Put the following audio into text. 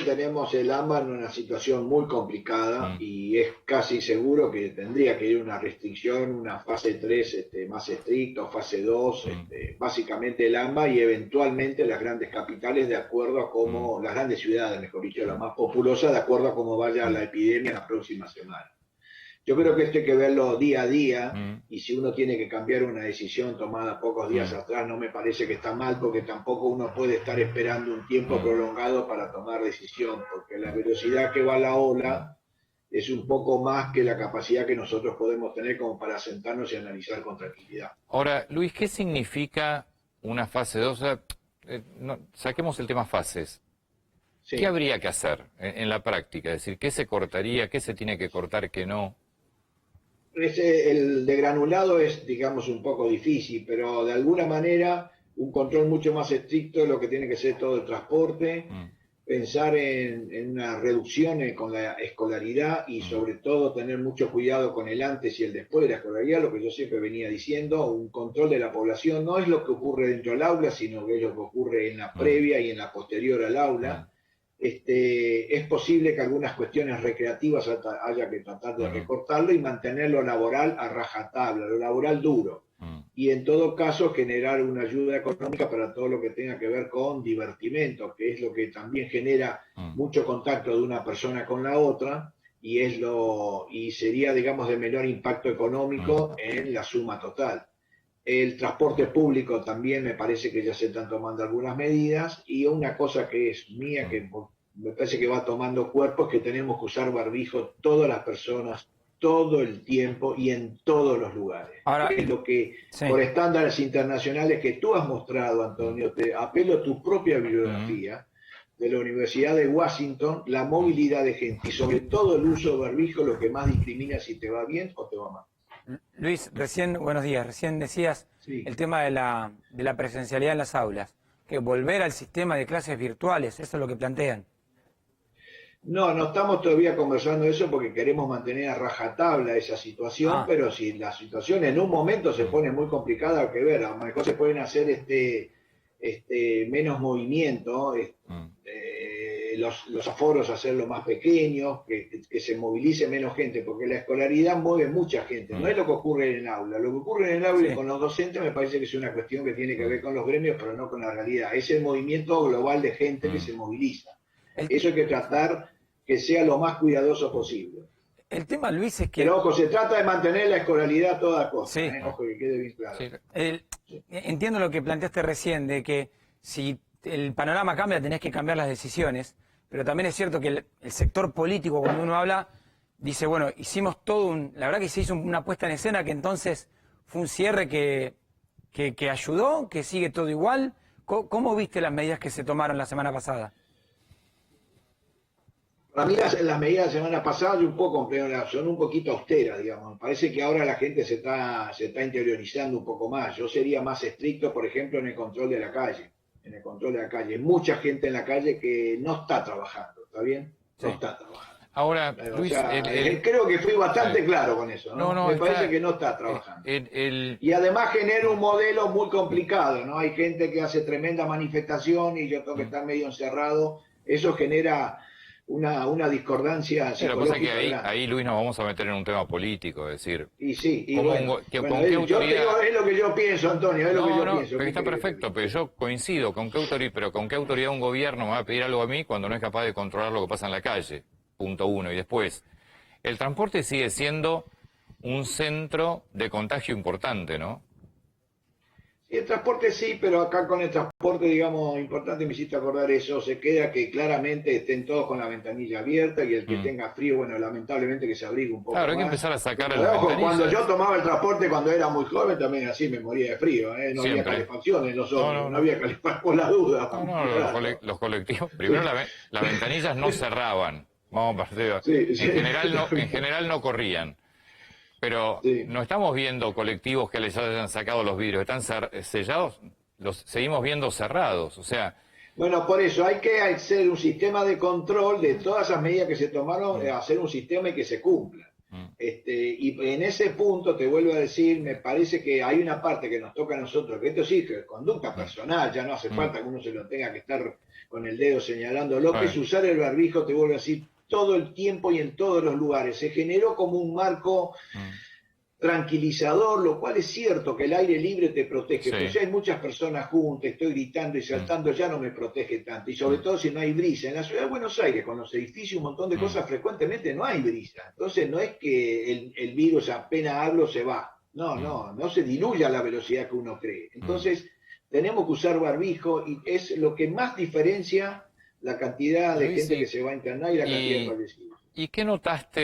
tenemos el AMBA en una situación muy complicada y es casi seguro que tendría que ir una restricción, una fase 3 más estricto, fase 2, básicamente el AMBA y eventualmente las grandes capitales de acuerdo a cómo, las grandes ciudades, mejor dicho, las más populosas, de acuerdo a cómo vaya la epidemia la próxima semana. Yo creo que esto hay que verlo día a día y si uno tiene que cambiar una decisión tomada pocos días atrás, no me parece que está mal porque tampoco uno puede estar esperando un tiempo prolongado para tomar decisión, porque la velocidad que va la ola es un poco más que la capacidad que nosotros podemos tener como para sentarnos y analizar con tranquilidad. Ahora, Luis, ¿qué significa una fase 2? O sea, saquemos el tema fases. Sí. ¿Qué habría que hacer en la práctica? Es decir, ¿qué se cortaría? ¿Qué se tiene que cortar? ¿Qué no? El de granulado es, digamos, un poco difícil, pero de alguna manera un control mucho más estricto de lo que tiene que ser todo el transporte, pensar en una reducción con la escolaridad y sobre todo tener mucho cuidado con el antes y el después de la escolaridad, lo que yo siempre venía diciendo, un control de la población no es lo que ocurre dentro del aula, sino que es lo que ocurre en la previa y en la posterior al aula. Es posible que algunas cuestiones recreativas haya que tratar de recortarlo y mantener lo laboral a rajatabla, lo laboral duro. Y en todo caso generar una ayuda económica para todo lo que tenga que ver con divertimento, que es lo que también genera mucho contacto de una persona con la otra y sería, digamos, de menor impacto económico en la suma total. El transporte público también me parece que ya se están tomando algunas medidas y una cosa que es mía, que me parece que va tomando cuerpo, es que tenemos que usar barbijo todas las personas, todo el tiempo y en todos los lugares. Ahora, Es lo que, sí. por estándares internacionales que tú has mostrado, Antonio, te apelo a tu propia bibliografía de la Universidad de Washington, la movilidad de gente y sobre todo el uso de barbijo, lo que más discrimina si te va bien o te va mal. Luis, buenos días, recién decías el tema de la presencialidad en las aulas, que volver al sistema de clases virtuales, eso es lo que plantean. No estamos todavía conversando eso porque queremos mantener a rajatabla esa situación, pero si la situación en un momento se pone muy complicada, hay que ver, a lo mejor se pueden hacer menos movimiento, los aforos hacerlo más pequeños, que se movilice menos gente, porque la escolaridad mueve mucha gente, no es lo que ocurre en el aula. Lo que ocurre en el aula con los docentes me parece que es una cuestión que tiene que ver con los gremios, pero no con la realidad. Es el movimiento global de gente que se moviliza. Eso hay que tratar que sea lo más cuidadoso posible. El tema, Luis, es que... Pero ojo, se trata de mantener la escolaridad a toda costa, ojo, que quede bien claro. Entiendo lo que planteaste recién, de que si el panorama cambia tenés que cambiar las decisiones, pero también es cierto que el sector político, cuando uno habla, dice, bueno, hicimos la verdad que se hizo una puesta en escena que entonces fue un cierre que ayudó, que sigue todo igual. ¿Cómo viste las medidas que se tomaron la semana pasada? Para mí las medidas de la semana pasada son un poquito austeras, digamos. Me parece que ahora la gente se está interiorizando un poco más. Yo sería más estricto, por ejemplo, en el control de la calle. Mucha gente en la calle que no está trabajando, ¿está bien? No está trabajando. Ahora, Luis, creo que fui bastante claro con eso, ¿no? Me parece que no está trabajando. Y además genera un modelo muy complicado, ¿no? Hay gente que hace tremenda manifestación y yo tengo que estar medio encerrado. Eso genera una discordancia psicológica. Lo que pasa es que ahí, Luis, nos vamos a meter en un tema político, es decir... Yo digo, es lo que yo pienso, Antonio, es lo que yo pienso. Pero está perfecto, pero yo coincido, ¿con qué autoridad un gobierno me va a pedir algo a mí cuando no es capaz de controlar lo que pasa en la calle? Punto uno. Y después, el transporte sigue siendo un centro de contagio importante, ¿no? Sí, el transporte sí, pero acá con el transporte, digamos, importante, me hiciste acordar eso, se queda que claramente estén todos con la ventanilla abierta y el que tenga frío, bueno, lamentablemente que se abrigue un poco Claro, hay que más. empezar a sacar las ventanillas. Cuando yo tomaba el transporte cuando era muy joven también así me moría de frío, no había calefacción en los hornos, no había calefacción por la duda. Los colectivos, primero las ventanillas no cerraban, vamos a partir en general no corrían. Pero no estamos viendo colectivos que les hayan sacado los vidrios, están sellados, los seguimos viendo cerrados, o sea... Bueno, por eso hay que hacer un sistema de control de todas esas medidas que se tomaron, hacer un sistema y que se cumpla. Y en ese punto te vuelvo a decir, me parece que hay una parte que nos toca a nosotros, que esto sí, que es conducta personal, ya no hace falta que uno se lo tenga que estar con el dedo señalando, lo que es usar el barbijo, te vuelvo a decir, todo el tiempo y en todos los lugares. Se generó como un marco tranquilizador, lo cual es cierto que el aire libre te protege, pero si hay muchas personas juntas, estoy gritando y saltando, ya no me protege tanto, y sobre todo si no hay brisa. En la ciudad de Buenos Aires, con los edificios, un montón de cosas, frecuentemente no hay brisa, entonces no es que el virus apenas hablo se va, no se diluye a la velocidad que uno cree. Entonces tenemos que usar barbijo y es lo que más diferencia la cantidad de gente que se va a internar y la cantidad de fallecidos. ¿Y qué notaste